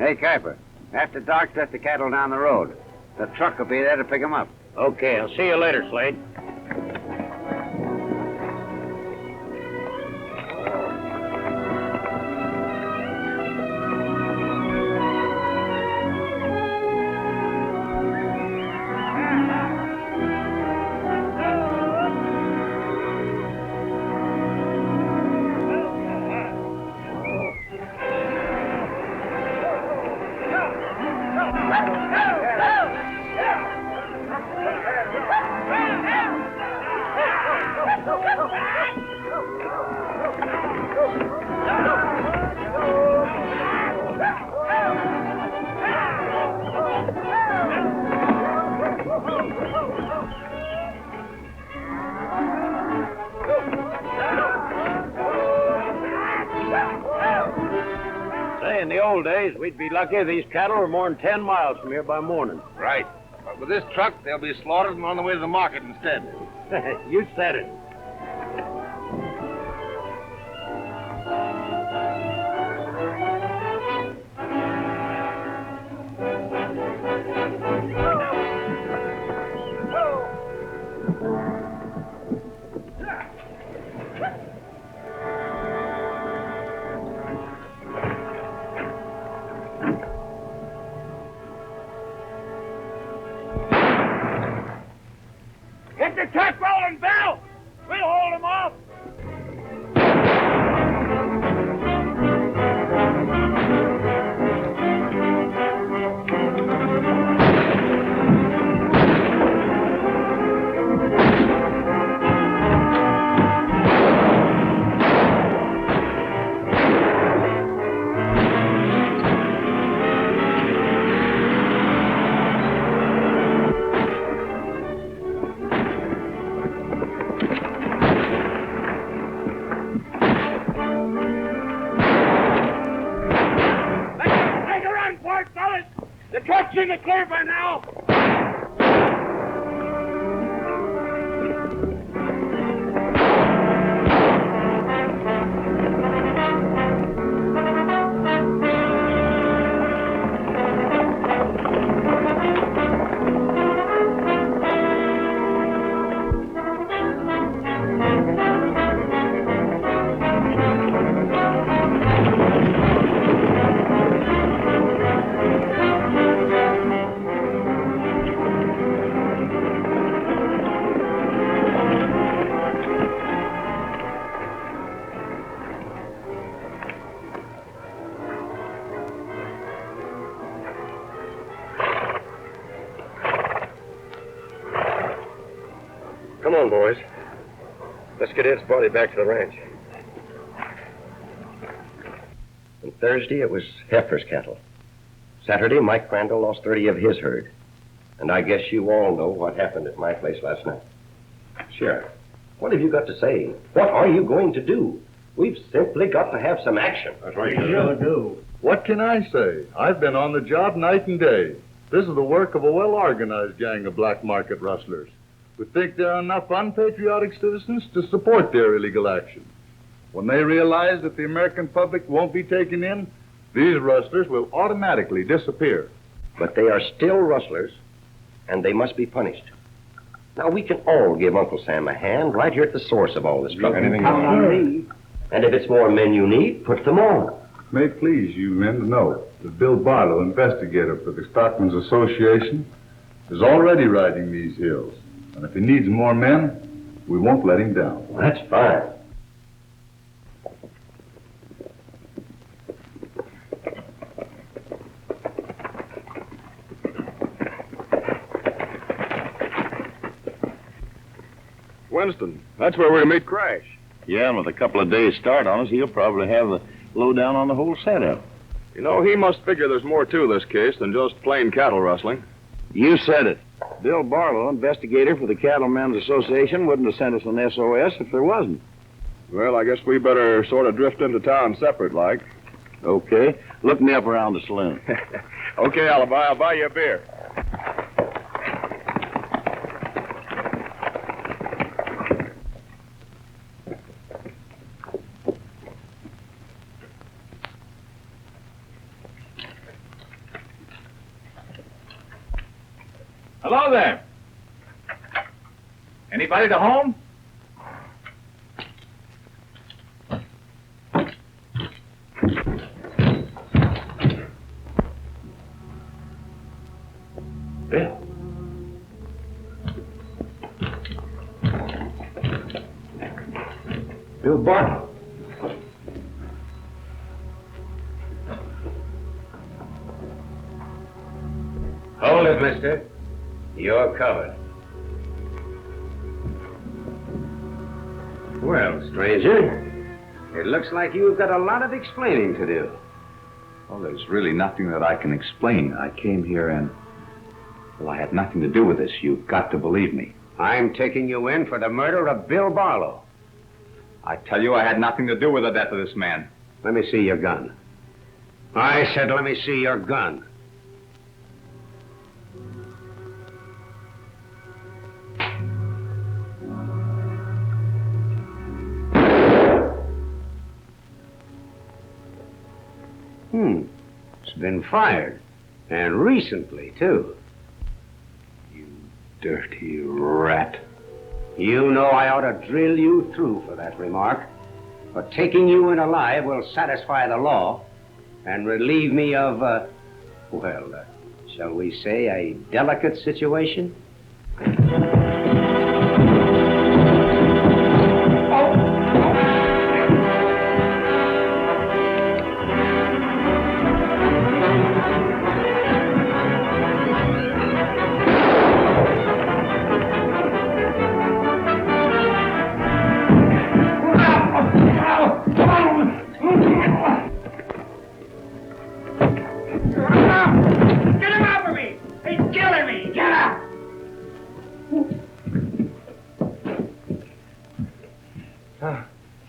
Hey, Kuiper, after dark, set the cattle down the road. The truck will be there to pick them up. Okay, I'll see you later, Slade. In the old days, we'd be lucky if these cattle were more than 10 miles from here by morning. Right. But with this truck, they'll be slaughtered and on the way to the market instead. You said it. Get the truck rolling, Bill! We'll hold them off! In the clear by now! Come on, boys. Let's get Ed's body back to the ranch. On Thursday, it was Heifer's cattle. Saturday, Mike Crandall lost 30 of his herd. And I guess you all know what happened at my place last night. Sheriff, what have you got to say? What are you going to do? We've simply got to have some action. That's right. Sure do. What can I say? I've been on the job night and day. This is the work of a well-organized gang of black market rustlers. We think there are enough unpatriotic citizens to support their illegal action. When they realize that the American public won't be taken in, these rustlers will automatically disappear. But they are still rustlers, and they must be punished. Now, we can all give Uncle Sam a hand right here at the source of all this trouble. Anything on me? And if it's more men you need, put them on. May it please you men to know that Bill Barlow, investigator for the Stockmen's Association, is already riding these hills. And if he needs more men, we won't let him down. That's fine. Winston, that's where we'll meet Crash. Yeah, and with a couple of days' start on us, he'll probably have the lowdown on the whole setup. You know, he must figure there's more to this case than just plain cattle rustling. You said it. Bill Barlow, investigator for the Cattlemen's Association, wouldn't have sent us an SOS if there wasn't. Well, I guess we better sort of drift into town separate, like. Okay. Look me up around the saloon. Okay, Alibi, I'll buy you a beer. Hello there. Anybody to home? Bill. Bill Barton. Hold it, mister. You're covered. Well, stranger, it looks like you've got a lot of explaining to do. Well, there's really nothing that I can explain. I came here and... Well, I had nothing to do with this. You've got to believe me. I'm taking you in for the murder of Bill Barlow. I tell you, I had nothing to do with the death of this man. Let me see your gun. I said, let me see your gun. It's been fired. And recently, too. You dirty rat. You know I ought to drill you through for that remark. But taking you in alive will satisfy the law and relieve me of, shall we say, a delicate situation?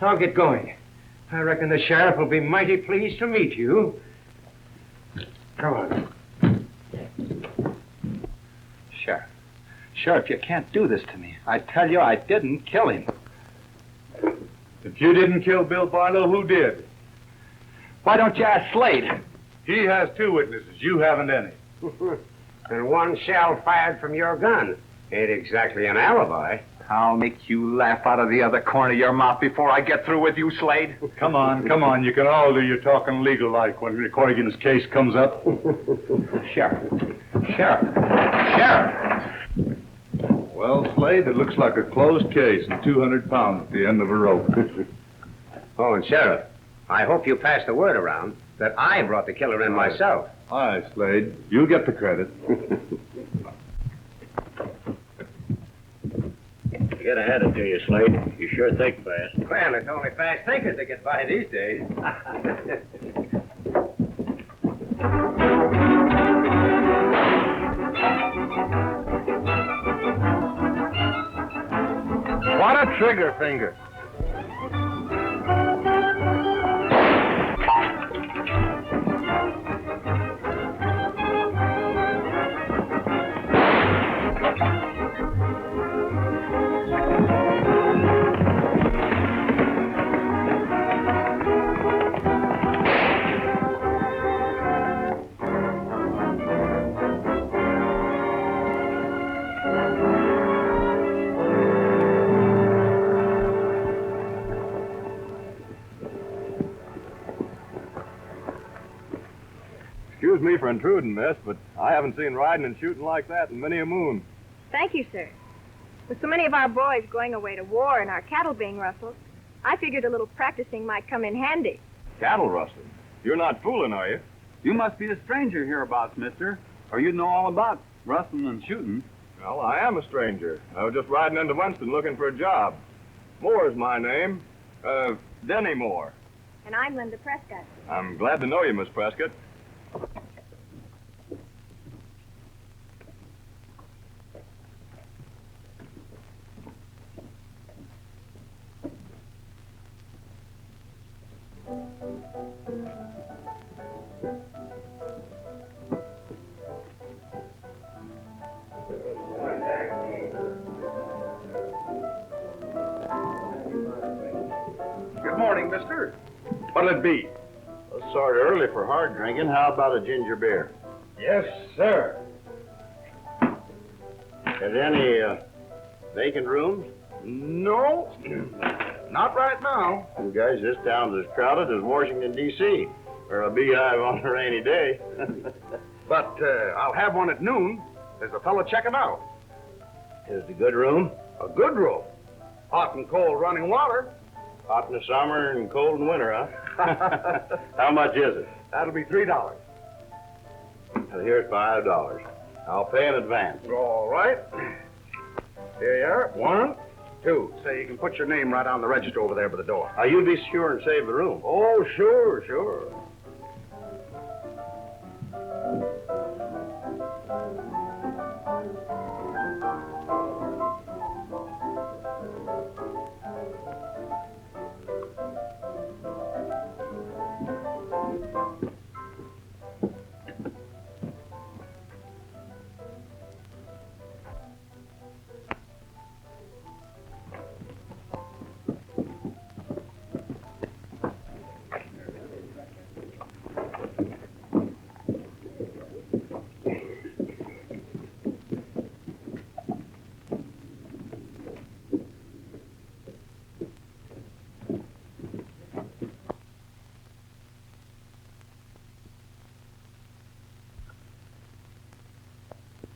I'll get going. I reckon the sheriff will be mighty pleased to meet you. Come on. Sheriff, you can't do this to me. I tell you, I didn't kill him. If you didn't kill Bill Barlow, who did? Why don't you ask Slade? He has two witnesses. You haven't any. And one shell fired from your gun ain't exactly an alibi. I'll make you laugh out of the other corner of your mouth before I get through with you, Slade. Come on. You can all do your talking legal-like when Corrigan's case comes up. Sheriff. Well, Slade, it looks like a closed case and 200 pounds at the end of a rope. Oh, and Sheriff, I hope you pass the word around that I brought the killer in myself. Aye, Slade. You get the credit. Get ahead of you, Slade. You sure think fast. Well, it's only fast thinkers that get by these days. What a trigger finger. Excuse me for intruding, miss, but I haven't seen riding and shooting like that in many a moon. Thank you, sir. With so many of our boys going away to war and our cattle being rustled, I figured a little practicing might come in handy. Cattle rustling? You're not fooling, are you? You must be a stranger hereabouts, mister, or you'd know all about rustling and shooting. Well, I am a stranger. I was just riding into Winston looking for a job. Moore's my name. Denny Moore. And I'm Linda Prescott. I'm glad to know you, Miss Prescott. Good morning, mister. What'll it be? Let's start early for hard drinking. How about a ginger beer? Yes, sir. Is any vacant rooms? No, not right now. You guys, this town's as crowded as Washington, D.C., or a beehive on a rainy day. But I'll have one at noon. There's a fellow checking out. Is it a good room? A good room. Hot and cold running water. Hot in the summer and cold in winter, huh? How much is it? That'll be $3. Well, here's $5. I'll pay in advance. All right. Here you are. 1, 2. Say, you can put your name right on the register over there by the door. Now, you be sure and save the room. Oh, sure.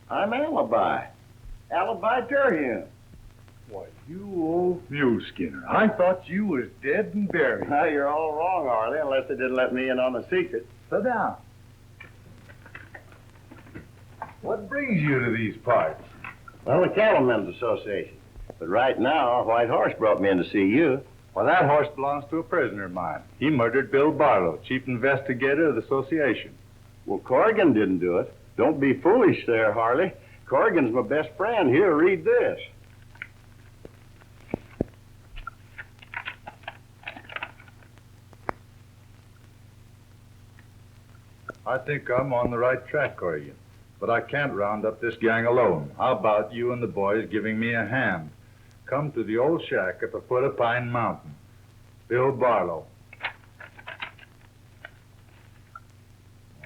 I'm Alibi. Alibi Terhune. Why, you old fuse skinner. I thought you was dead and buried. Now, you're all wrong, Harley, unless they didn't let me in on the secret. Sit down. What brings you to these parts? Well, the Cattlemen's Association. But right now, a white horse brought me in to see you. Well, that horse belongs to a prisoner of mine. He murdered Bill Barlow, chief investigator of the association. Well, Corrigan didn't do it. Don't be foolish there, Harley. Corrigan's my best friend. Here, read this. I think I'm on the right track, Corrigan. But I can't round up this gang alone. How about you and the boys giving me a hand? Come to the old shack at the foot of Pine Mountain. Bill Barlow.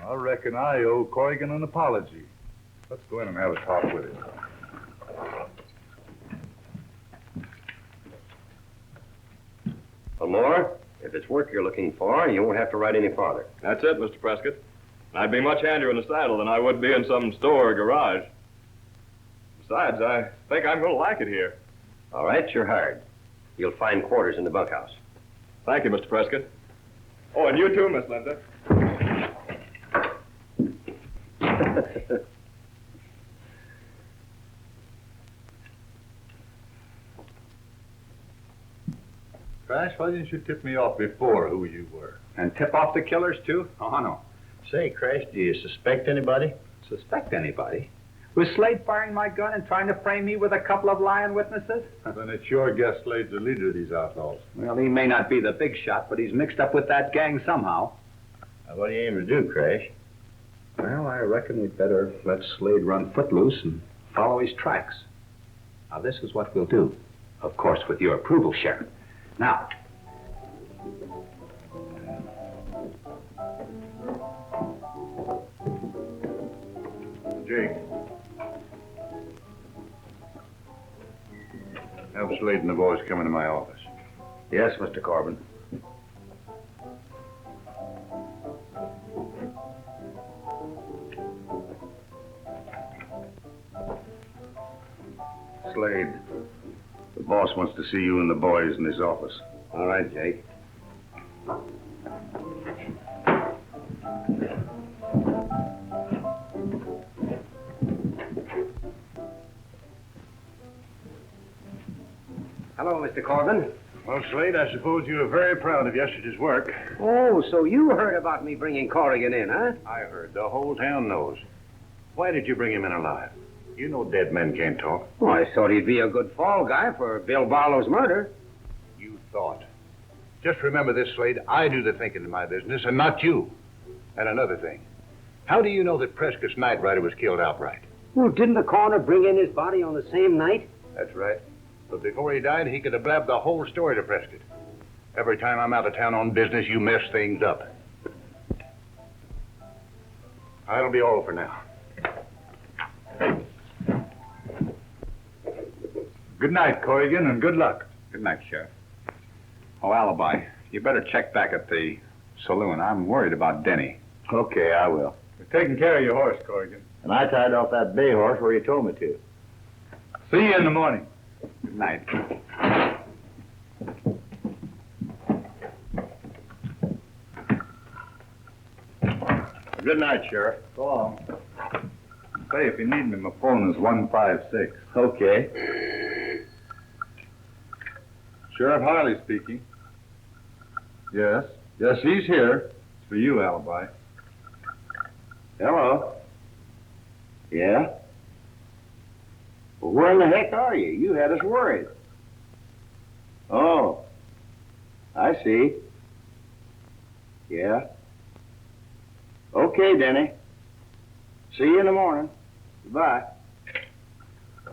I reckon I owe Corrigan an apology. Let's go in and have a talk with him. Well, Moore, if it's work you're looking for, you won't have to ride any farther. That's it, Mr. Prescott. I'd be much handier in the saddle than I would be in some store or garage. Besides, I think I'm going to like it here. All right, you're hired. You'll find quarters in the bunkhouse. Thank you, Mr. Prescott. Oh, and you too, Miss Linda. Crash, why didn't you tip me off before who you were? And tip off the killers, too? Oh, no. Say, Crash, do you suspect anybody? Suspect anybody? Was Slade firing my gun and trying to frame me with a couple of lying witnesses? Then it's your guess Slade's the leader of these outlaws. Well, he may not be the big shot, but he's mixed up with that gang somehow. What do you aim to do, Crash? Well, I reckon we'd better let Slade run footloose and follow his tracks. Now, this is what we'll do. Of course, with your approval, Sheriff. Now, Jake. Have Slade and the boys come into my office. yes, Mr. Corbin. Slade, the boss wants to see you and the boys in his office. All right, Jake. Hello, Mr. Corbin. Well, Slade, I suppose you were very proud of yesterday's work. Oh, so you heard about me bringing Corrigan in, huh? I heard. The whole town knows. Why did you bring him in alive? You know dead men can't talk. Well, I thought he'd be a good fall guy for Bill Barlow's murder. You thought. Just remember this, Slade. I do the thinking in my business, and not you. And another thing. How do you know that Prescott's night rider was killed outright? Well, didn't the coroner bring in his body on the same night? That's right. But before he died, he could have blabbed the whole story to Prescott. Every time I'm out of town on business, you mess things up. That'll be all for now. Good night, Corrigan, and good luck. Good night, Sheriff. Oh, Alibi, you better check back at the saloon. I'm worried about Denny. Okay, I will. We're taking care of your horse, Corrigan. And I tied off that bay horse where you told me to. See you in the morning. Good night. Good night, Sheriff. So long. Say, if you need me, my phone is 156. Okay. Sheriff Harley speaking. Yes. Yes, he's here. It's for you, Alibi. Hello. Yeah? Well, where in the heck are you? You had us worried. Oh. I see. Yeah. Okay, Denny. See you in the morning. Goodbye.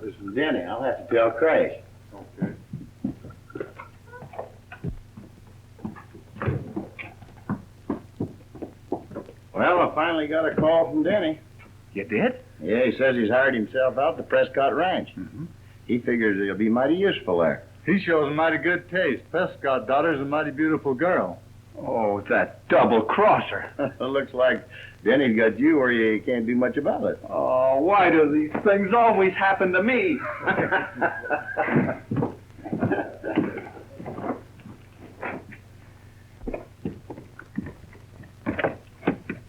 Listen, Denny, I'll have to tell Crash. Okay. Well, I finally got a call from Denny. You did? Yeah, he says he's hired himself out to Prescott Ranch. Mm-hmm. He figures he'll be mighty useful there. He shows mighty good taste. Prescott daughter's a mighty beautiful girl. Oh, that double-crosser. Looks like Denny's got you where you can't do much about it. Oh, why do these things always happen to me?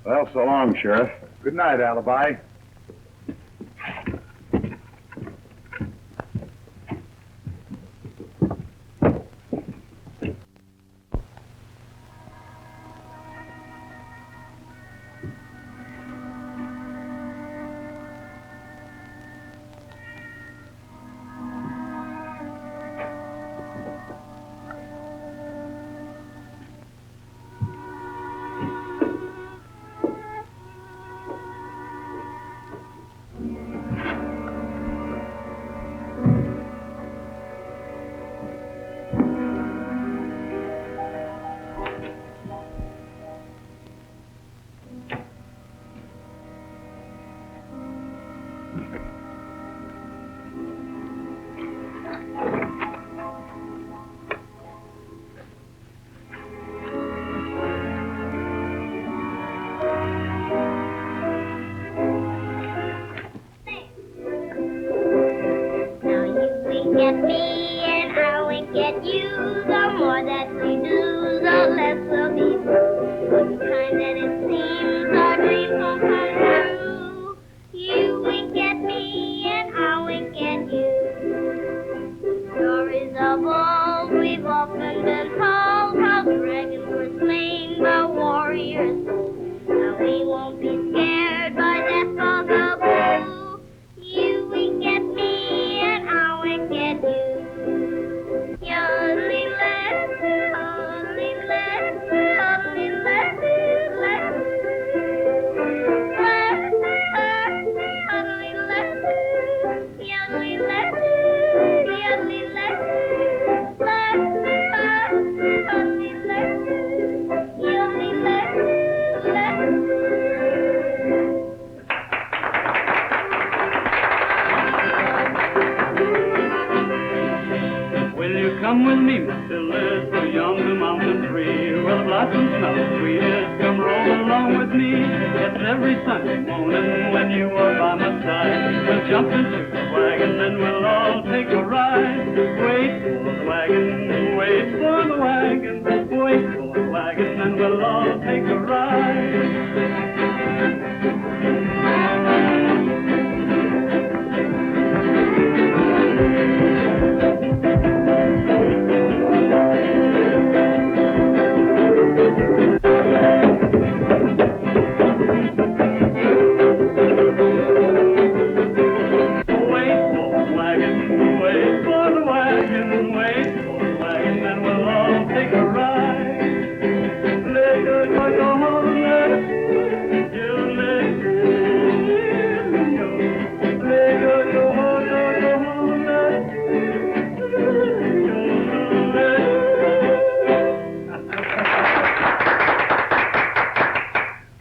Well, so long, Sheriff. Good night, Alibi. Get me and I won't get you. The more that we do, the less we'll be through. One time that it seems our dreams won't come true. You wink at me and I wink at you. Stories of old we've often been told, how dragons were slain by warriors. Now we won't be scared by death or the blue. You wink at me and I wink at you. Come with me, Mr. Liz, to yonder mountain tree, where the blossoms smell the sweetest. Come roll along with me. It's every Sunday morning when you are by my side. We'll jump into the wagon and we'll all take a ride. Wait for the wagon, wait for the wagon, wait for the wagon, and we'll all take a ride.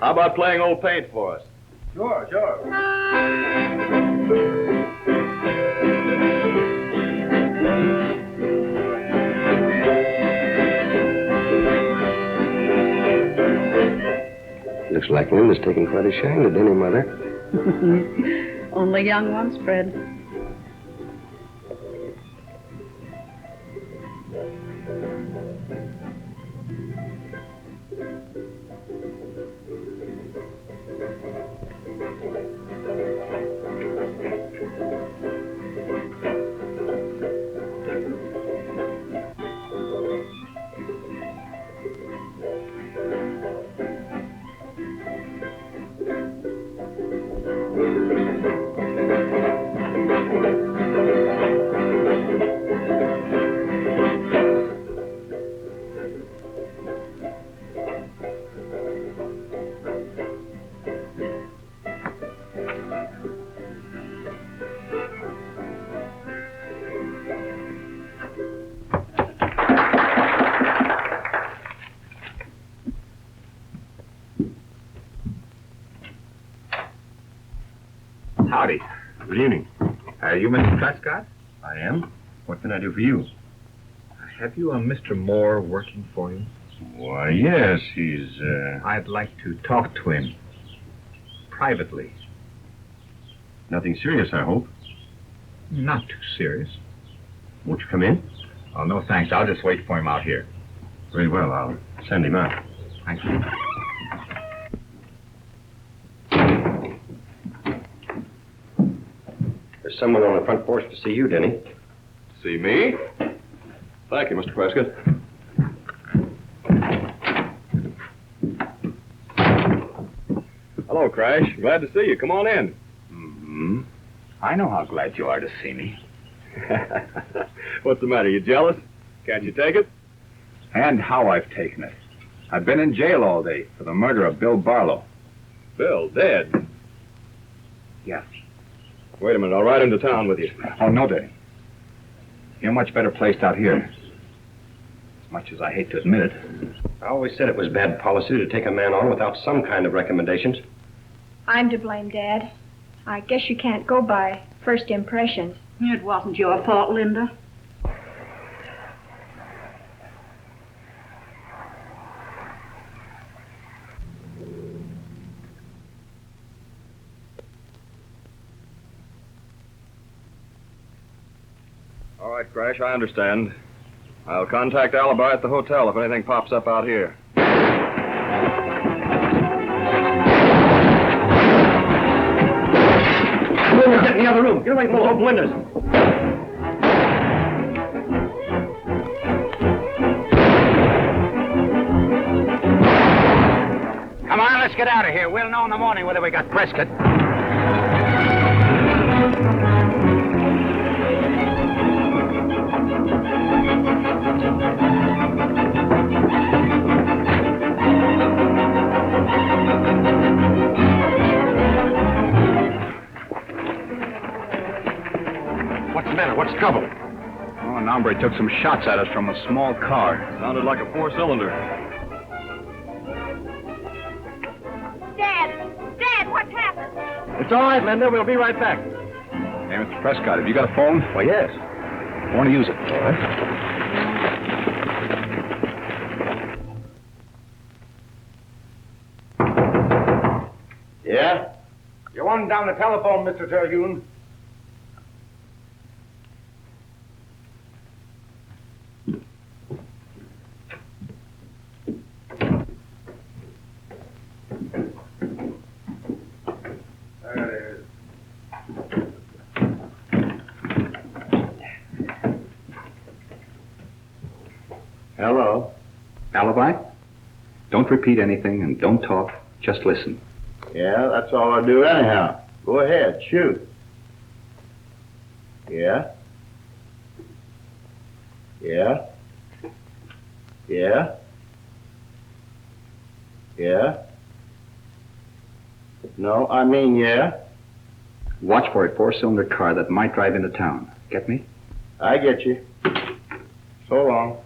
How about playing old paint for us? Sure, sure. Looks like Linda's taking quite a shine to Denny, Mother. Only young ones, Fred. Howdy. Good evening. Are you Mr. Prescott? I am. What can I do for you? Have you a Mr. Moore working for you? Why, yes, he's, I'd like to talk to him. Privately. Nothing serious, I hope. Not too serious. Won't you come in? Oh, no thanks. I'll just wait for him out here. Very well, I'll send him out. Thank you. There's someone on the front porch to see you, Denny. See me? Thank you, Mr. Prescott. Hello, Crash. Glad to see you. Come on in. Mm-hmm. I know how glad you are to see me. What's the matter? You jealous? Can't you take it? And how I've taken it. I've been in jail all day for the murder of Bill Barlow. Bill, dead? Yeah. Wait a minute. I'll ride into town with you. Oh, no, Denny. You're much better placed out here. As much as I hate to admit it. I always said it was bad policy to take a man on without some kind of recommendations. I'm to blame, Dad. I guess you can't go by first impressions. It wasn't your fault, Linda. All right, Crash, I understand. I'll contact Alibi at the hotel if anything pops up out here. Get in the other room. Get away from those open windows. Come on, let's get out of here. We'll know in the morning whether we got Prescott. What's the matter? What's the trouble? Oh, an hombre took some shots at us from a small car. Sounded like a four-cylinder. Dad, what's happened? It's all right, Linda. We'll be right back. Hey, Mr. Prescott, have you got a phone? Why, yes. I want to use it. All right. Yeah? You want him down the telephone, Mr. Terhune? Hello. Alibi? Don't repeat anything and don't talk. Just listen. Yeah, that's all I do anyhow. Go ahead, shoot. Yeah? Yeah? Yeah? Yeah? No, I mean, yeah? Watch for a four-cylinder car that might drive into town. Get me? I get you. So long.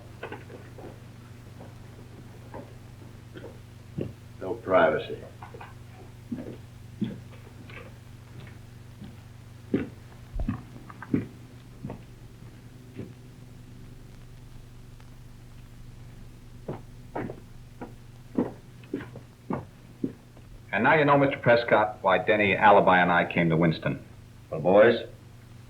No privacy. And now you know, Mr. Prescott, why Denny, Alibi, and I came to Winston. Well, boys,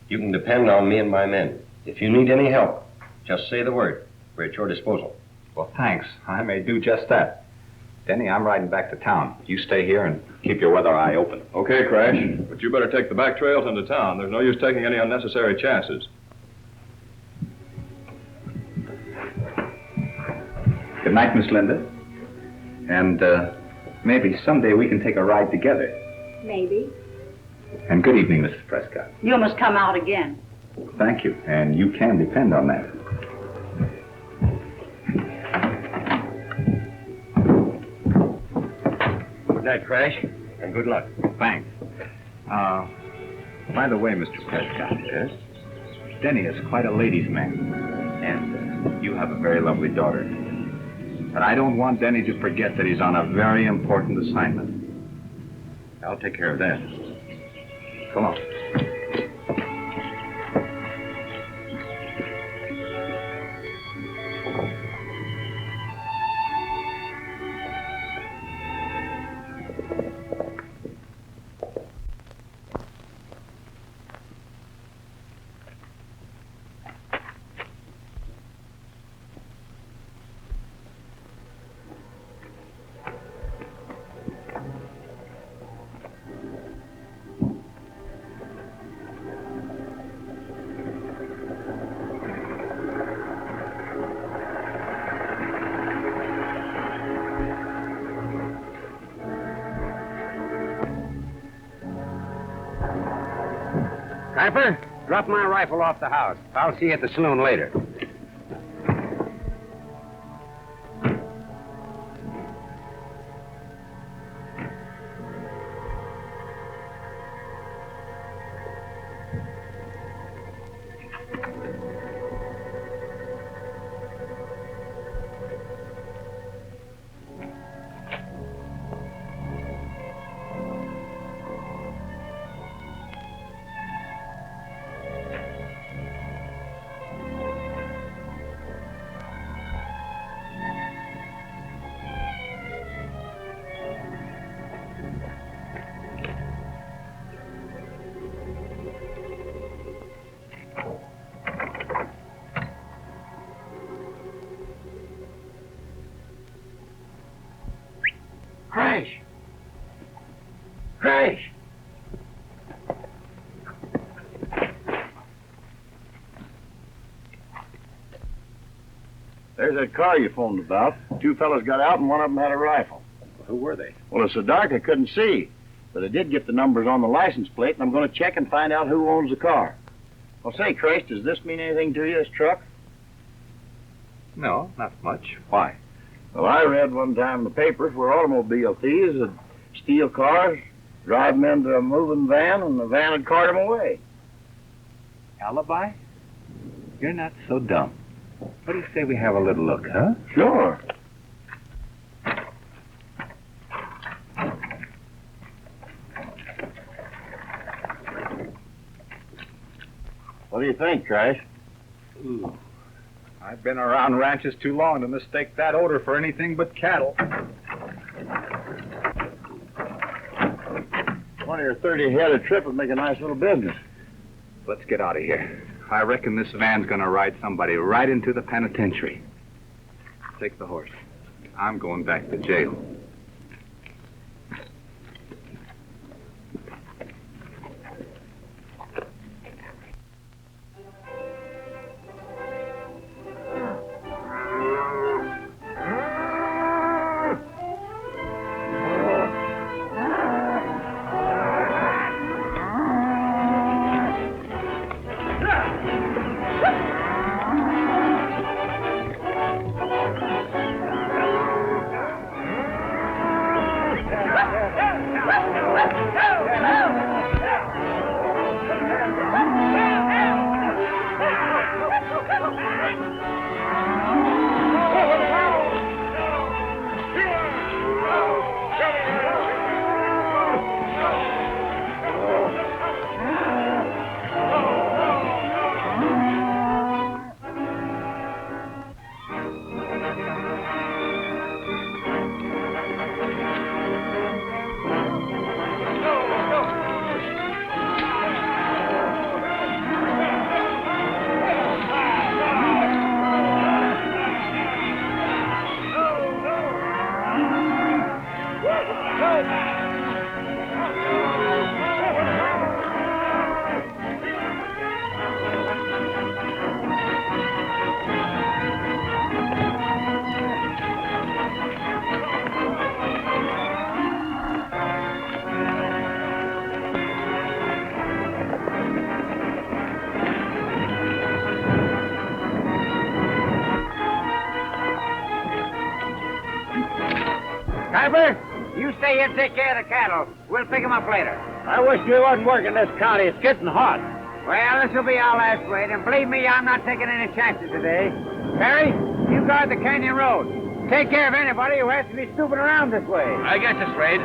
you can depend on me and my men. If you need any help, just say the word. We're at your disposal. Well, thanks. I may do just that. Denny, I'm riding back to town. You stay here and keep your weather eye open. Okay, Crash, but you better take the back trails into town. There's no use taking any unnecessary chances. Good night, Miss Linda. And maybe someday we can take a ride together. Maybe. And good evening, Mrs. Prescott. You must come out again. Thank you, and you can depend on that. Good night, Crash, and good luck. Thanks. By the way, Mr. Prescott. Yes? Denny is quite a ladies' man, and you have a very lovely daughter. But I don't want Denny to forget that he's on a very important assignment. I'll take care of that. Come on. Harper, drop my rifle off the house. I'll see you at the saloon later. Crash! Crash! There's that car you phoned about. Two fellas got out and one of them had a rifle. Who were they? Well, it's so dark I couldn't see. But I did get the numbers on the license plate, and I'm going to check and find out who owns the car. Well, say, Trace, does this mean anything to you, this truck? No, not much. Why? Well, I read one time in the papers where automobile thieves would steal cars, drive them into a moving van, and the van would cart them away. Alibi? You're not so dumb. What do you say we have a little look, huh? Sure. What do you think, Trash? Ooh. I've been around ranches too long to mistake that odor for anything but cattle. 20 or 30 head a trip would make a nice little business. Let's get out of here. I reckon this van's gonna ride somebody right into the penitentiary. Take the horse. I'm going back to jail. Harper, you stay here and take care of the cattle. We'll pick them up later. I wish we wasn't working this county. It's getting hot. Well, this will be our last wait, and believe me, I'm not taking any chances today. Perry, you guard the canyon road. Take care of anybody who has to be snooping around this way. I got you, Slade.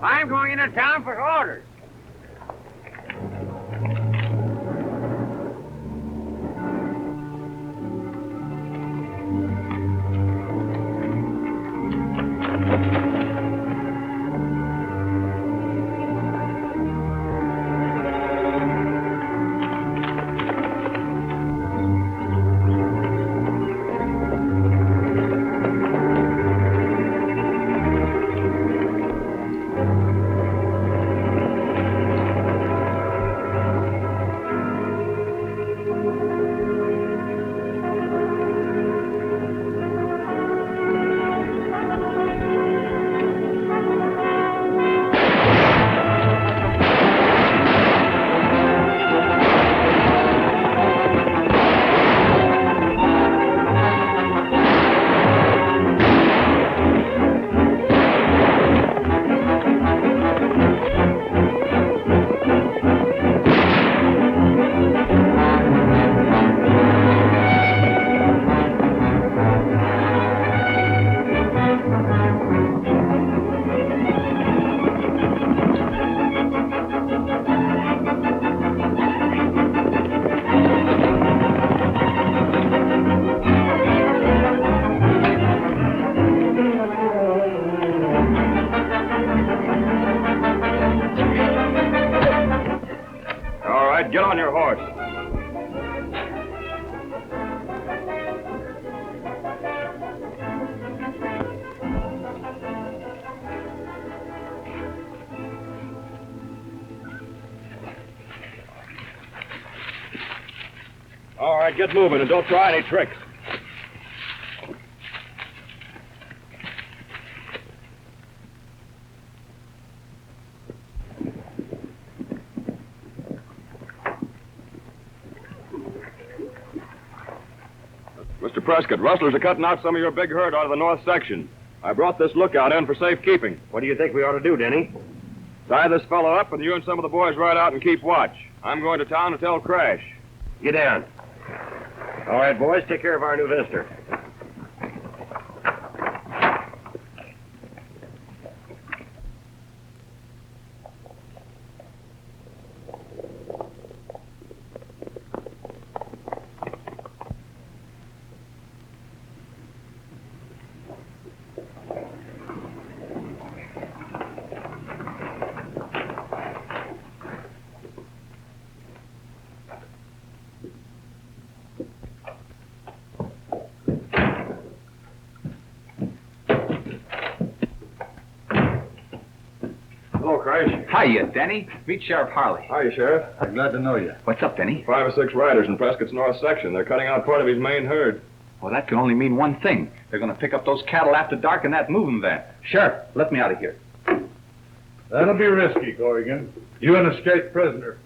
I'm going into town for orders. Get on your horse. All right, get moving and don't try any tricks. Mr. Prescott, rustlers are cutting out some of your big herd out of the north section. I brought this lookout in for safekeeping. What do you think we ought to do, Denny? Tie this fellow up, and you and some of the boys ride out and keep watch. I'm going to town to tell Crash. Get down. All right, boys, take care of our new visitor. Hiya, Denny. Meet Sheriff Harley. Hiya, Sheriff. I'm glad to know you. What's up, Denny? 5 or 6 riders in Prescott's north section. They're cutting out part of his main herd. Well, that can only mean one thing. They're going to pick up those cattle after dark in that moving van. Sheriff, let me out of here. That'll be risky, Corrigan. You an escaped prisoner.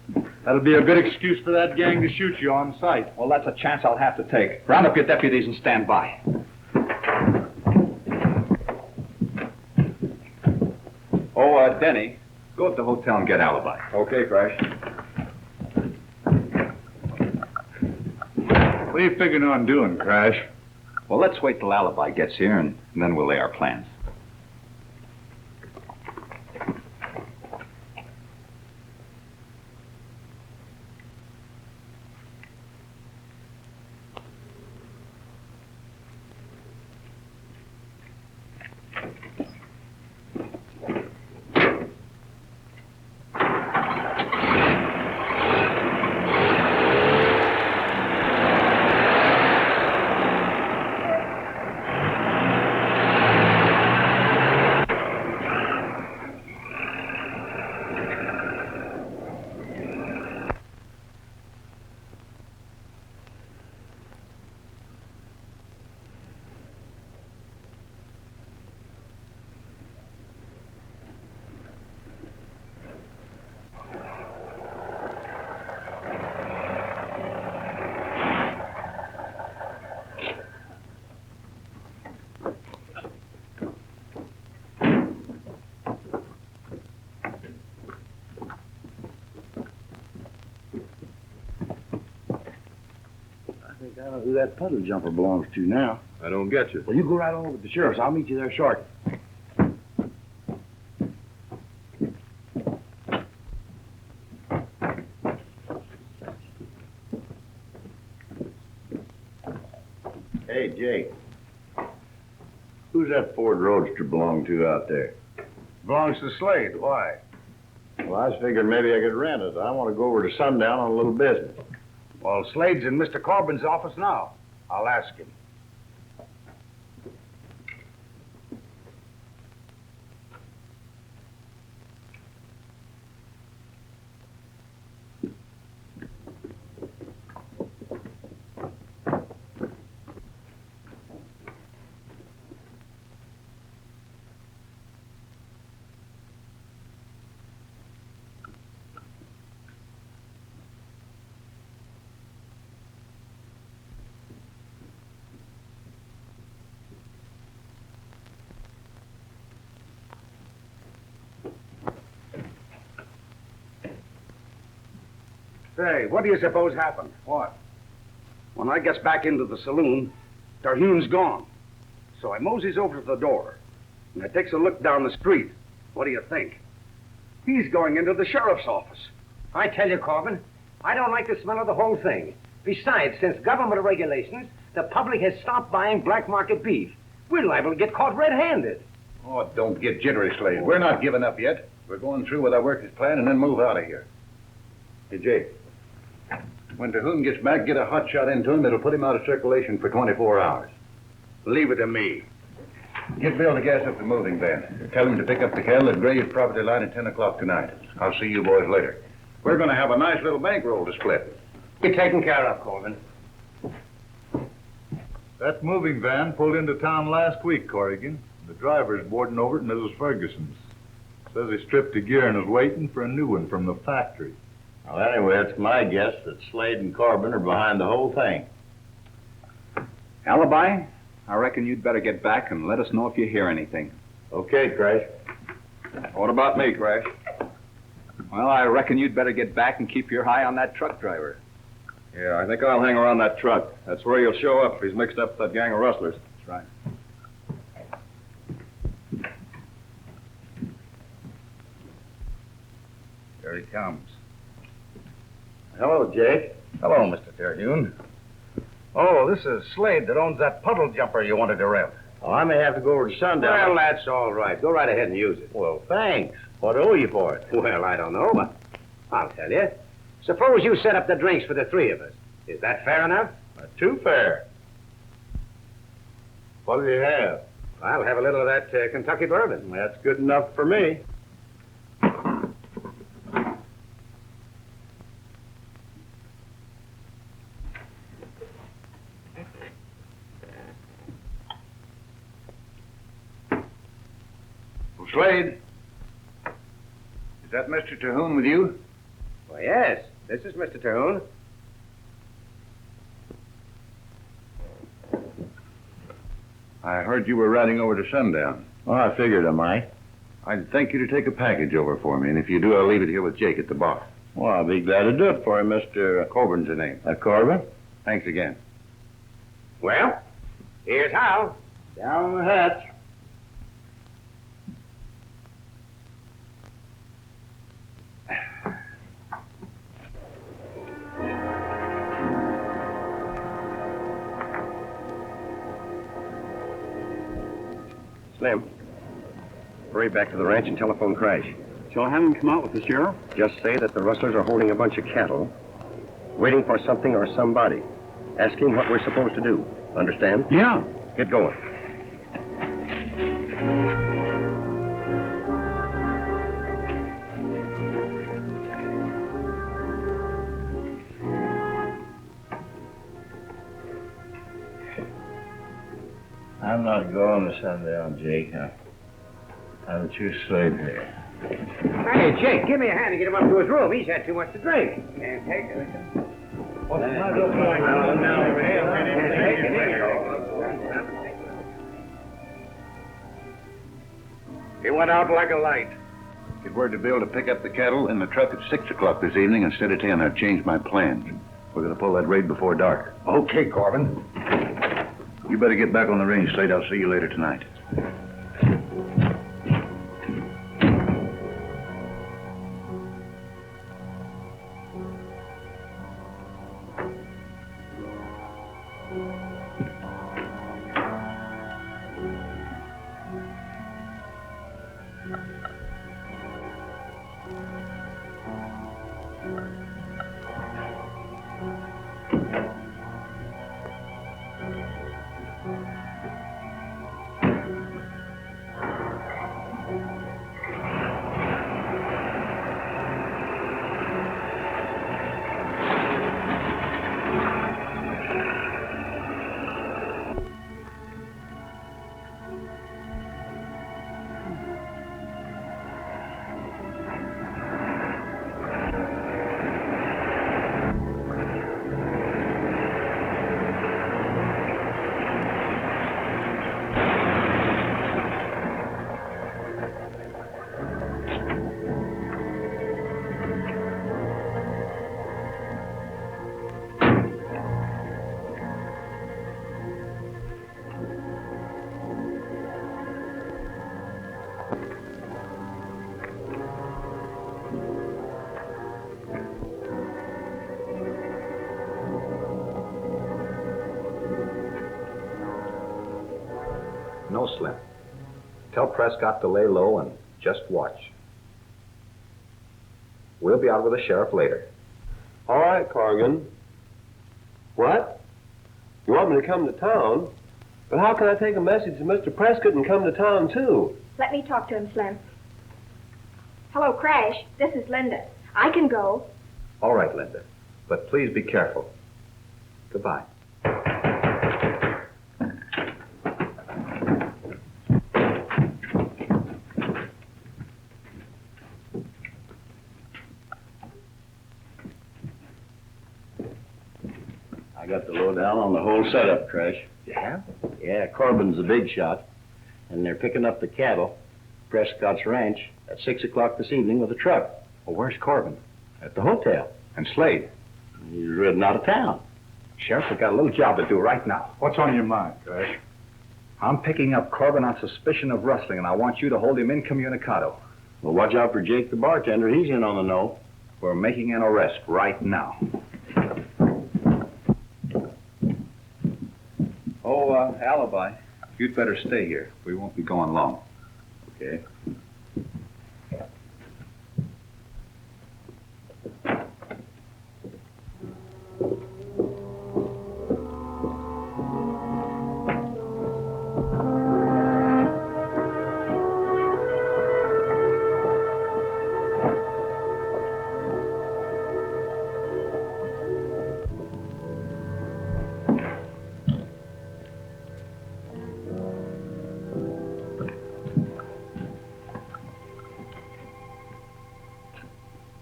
That'll be a good excuse for that gang to shoot you on sight. Well, that's a chance I'll have to take. Round up your deputies and stand by. Oh, Denny, go to the hotel and get alibi. Okay, Crash. What are you figuring on doing, Crash? Well, let's wait till alibi gets here, and then we'll lay our plans. I know who that puddle jumper belongs to now. I don't get you. Well, you go right on over to the sheriff's. I'll meet you there shortly. Hey, Jake. Who's that Ford Roadster belong to out there? Belongs to Slade. Why? Well, I was figuring maybe I could rent it. I want to go over to Sundown on a little business. Well, Slade's in Mr. Corbin's office now. I'll ask him. Say, what do you suppose happened? What? When I gets back into the saloon, Terhune's gone. So I moseys over to the door, and I takes a look down the street. What do you think? He's going into the sheriff's office. I tell you, Corbin, I don't like the smell of the whole thing. Besides, since government regulations, the public has stopped buying black market beef. We're liable to get caught red-handed. Oh, don't get jittery, Slade. We're not giving up yet. We're going through with our workers' plan and then move out of here. Hey, Jake. When Terhune gets back, get a hot shot into him. It'll put him out of circulation for 24 hours. Leave it to me. Get Bill to gas up the moving van. Tell him to pick up the cattle at Gray's property line at 10 o'clock tonight. I'll see you boys later. We're going to have a nice little bankroll to split. Be taken care of, Corbin. That moving van pulled into town last week, Corrigan. The driver's boarding over at Mrs. Ferguson's. Says he stripped the gear and is waiting for a new one from the factory. Well, anyway, it's my guess that Slade and Corbin are behind the whole thing. Alibi? I reckon you'd better get back and let us know if you hear anything. Okay, Crash. What about me, Crash? Well, I reckon you'd better get back and keep your eye on that truck driver. Yeah, I think I'll hang around that truck. That's where he'll show up if he's mixed up with that gang of rustlers. That's right. Here he comes. Hello, Jake. Hello, Mr. Terhune. Oh, this is Slade that owns that puddle jumper you wanted to rent. Oh, I may have to go over to Sundown. Well, that's all right. Go right ahead and use it. Well, thanks. What owe you for it? Well, I don't know, but I'll tell you. Suppose you set up the drinks for the three of us. Is that fair enough? Not too fair. What do you have? I'll have a little of that Kentucky bourbon. That's good enough for me. Slade, is that Mr. Terhune with you? Well, yes. This is Mr. Terhune. I heard you were riding over to Sundown. Oh, I figured I might. I'd thank you to take a package over for me, and if you do, I'll leave it here with Jake at the bar. Well, I'll be glad to do it for you, Mr. Corbin's the name. Corbin. Thanks again. Well, here's how. Down the hatch. Slim, hurry back to the ranch and telephone Crash. Shall I have him come out with the sheriff? Just say that the rustlers are holding a bunch of cattle, waiting for something or somebody. Ask him what we're supposed to do. Understand? Yeah. Get going. I'm not going to Sundown, Jake. I'll choose Slade here. Hey, Jake, give me a hand to get him up to his room. He's had too much to drink. Can't take it. What's the matter? He went out like a light. Get word to Bill to pick up the cattle in the truck at 6 o'clock this evening instead of 10. I've changed my plans. We're going to pull that raid before dark. Okay, Corbin. You better get back on the range, Slade. I'll see you later tonight. No, Slim. Tell Prescott to lay low and just watch. We'll be out with the sheriff later. All right, Corrigan. What? You want me to come to town? But how can I take a message to Mr. Prescott and come to town, too? Let me talk to him, Slim. Hello, Crash. This is Linda. I can go. All right, Linda. But please be careful. Goodbye. I got the lowdown on the whole setup, Crash. Yeah? Yeah, Corbin's the big shot, and they're picking up the cattle, Prescott's ranch, at 6 o'clock this evening with a truck. Well, where's Corbin? At the hotel. And Slade? He's ridden out of town. Sheriff, we've got a little job to do right now. What's on your mind, Crash? I'm picking up Corbin on suspicion of rustling, and I want you to hold him incommunicado. Well, watch out for Jake the bartender. He's in on the know. We're making an arrest right now. Oh, alibi. You'd better stay here. We won't be going long. Okay.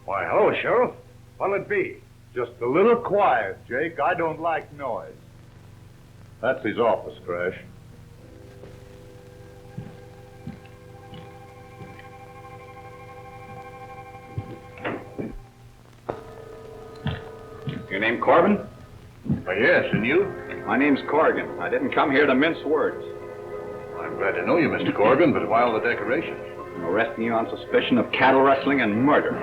Why, hello, Sheriff. What'll it be? Just a little quiet, Jake. I don't like noise. That's his office, Crash. Your name Corbin? Yes, and you? My name's Corrigan. I didn't come here to mince words. I'm glad to know you, Mr. Corrigan, but why all the decorations? I'm arresting you on suspicion of cattle rustling and murder.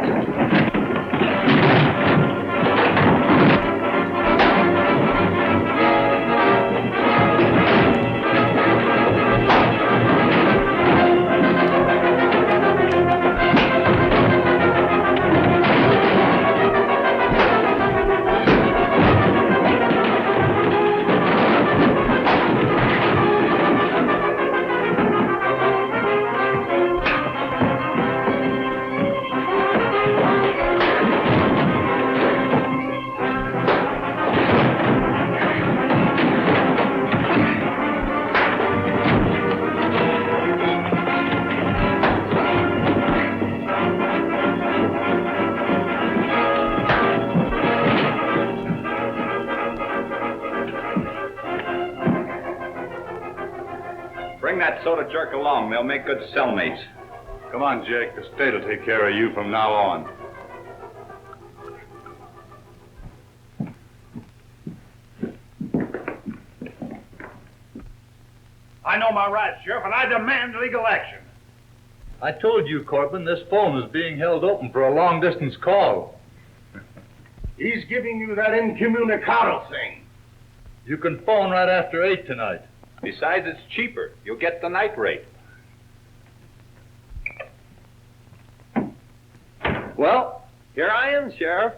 Bring that soda jerk along. They'll make good cellmates. Come on, Jake. The state will take care of you from now on. I know my rights, Sheriff, and I demand legal action. I told you, Corbin, this phone is being held open for a long-distance call. He's giving you that incommunicado thing. You can phone right after 8 tonight. Besides, it's cheaper. You'll get the night rate. Well, here I am, Sheriff.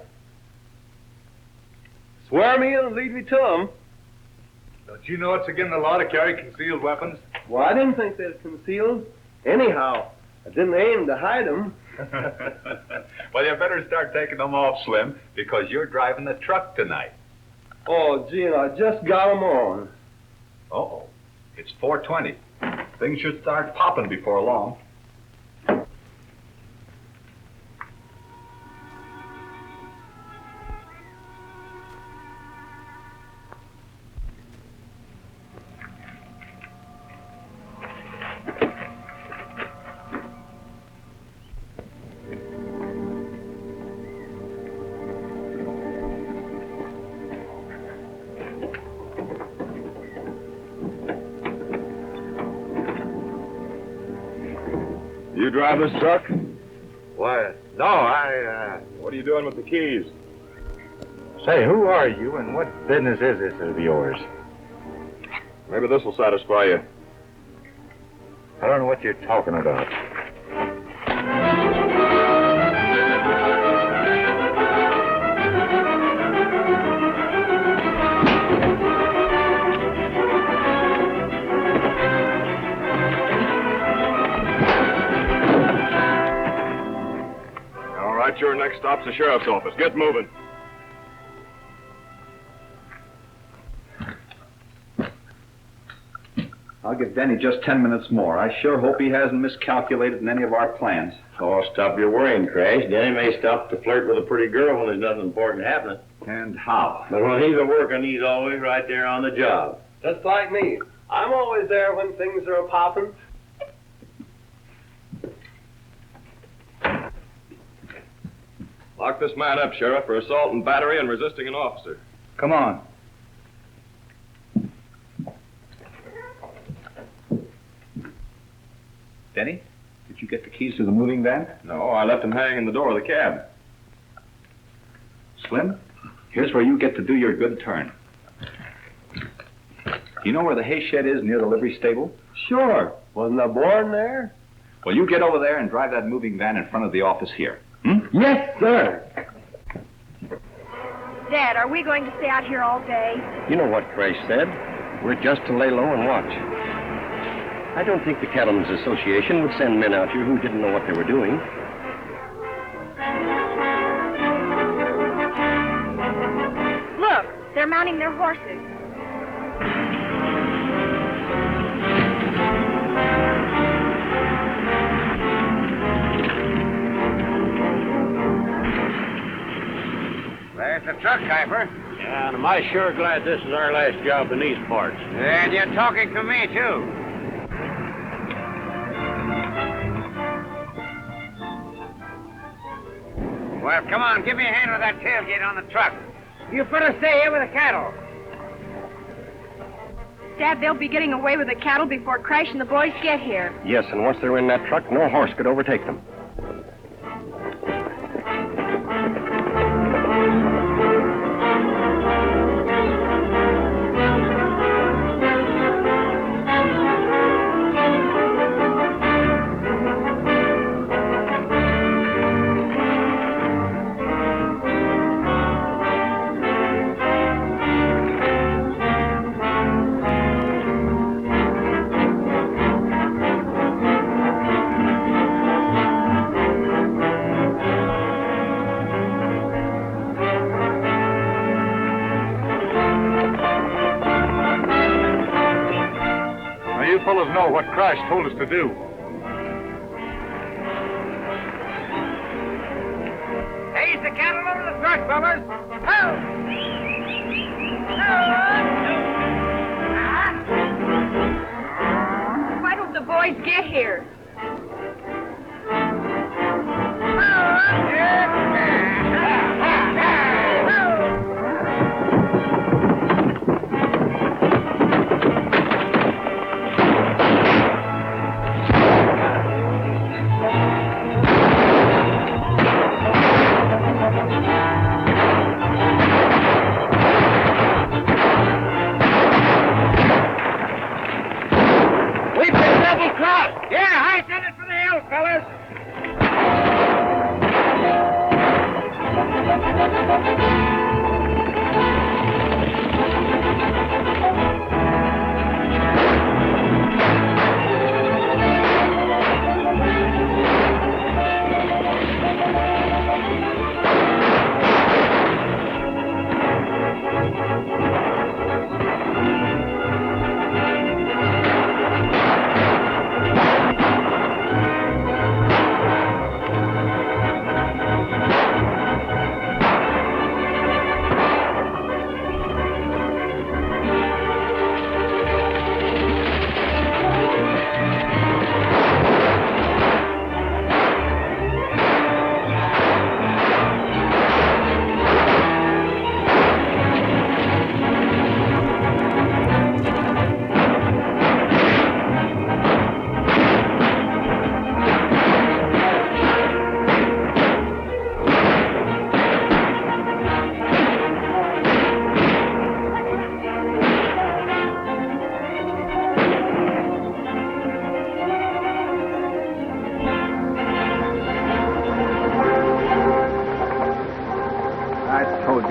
Swear me and lead me to him. Don't you know it's against the law to carry concealed weapons? Well, I didn't think they were concealed. Anyhow, I didn't aim to hide them. Well, you better start taking them off, Slim, because you're driving the truck tonight. Oh, gee, and I just got them on. Uh-oh. It's 4:20. Things should start popping before long. You drive this truck? Why, no, What are you doing with the keys? Say, who are you and what business is this of yours? Maybe this will satisfy you. I don't know what you're talking about. All right, your next stop's the sheriff's office. Get moving. I'll give Denny just 10 minutes more. I sure hope he hasn't miscalculated in any of our plans. Oh, stop your worrying, Crash. Denny may stop to flirt with a pretty girl when there's nothing important happening. And how? But when he's a working, he's always right there on the job. Just like me. I'm always there when things are a-popping. Lock this man up, Sheriff, for assault and battery and resisting an officer. Come on. Denny, did you get the keys to the moving van? No, I left him hanging in the door of the cab. Slim, here's where you get to do your good turn. You know where the hay shed is near the livery stable? Sure. Wasn't I born there? Well, you get over there and drive that moving van in front of the office here. Yes, sir. Dad, are we going to stay out here all day? You know what Crash said. We're just to lay low and watch. I don't think the Cattlemen's Association would send men out here who didn't know what they were doing. Look, they're mounting their horses. There's the truck, Harper. Yeah, and am I sure glad this is our last job in these parts. And you're talking to me, too. Well, come on, give me a hand with that tailgate on the truck. You better stay here with the cattle. Dad, they'll be getting away with the cattle before Crash and the boys get here. Yes, and once they're in that truck, no horse could overtake them. Know what Crash told us to do. Here's the cattle over the truck, fellas. Why don't the boys get here? Royce, send it for the hills, fellas.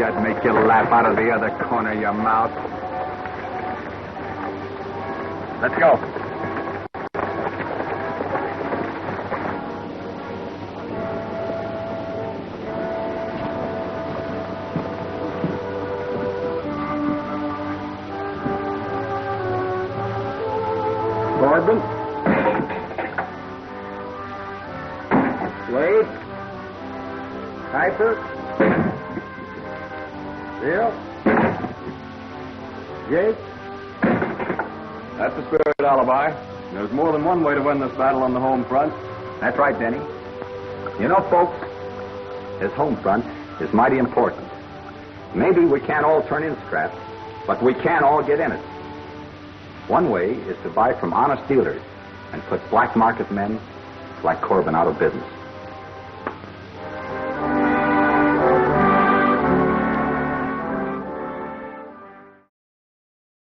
I'd make you laugh out of the other corner of your mouth. Let's go. Worden? Slade? Harper? Bill? Jake? That's the spirit, Alibi. There's more than one way to win this battle on the home front. That's right, Denny. You know, folks, this home front is mighty important. Maybe we can't all turn in scraps, but we can all get in it. One way is to buy from honest dealers and put black market men like Corbin out of business.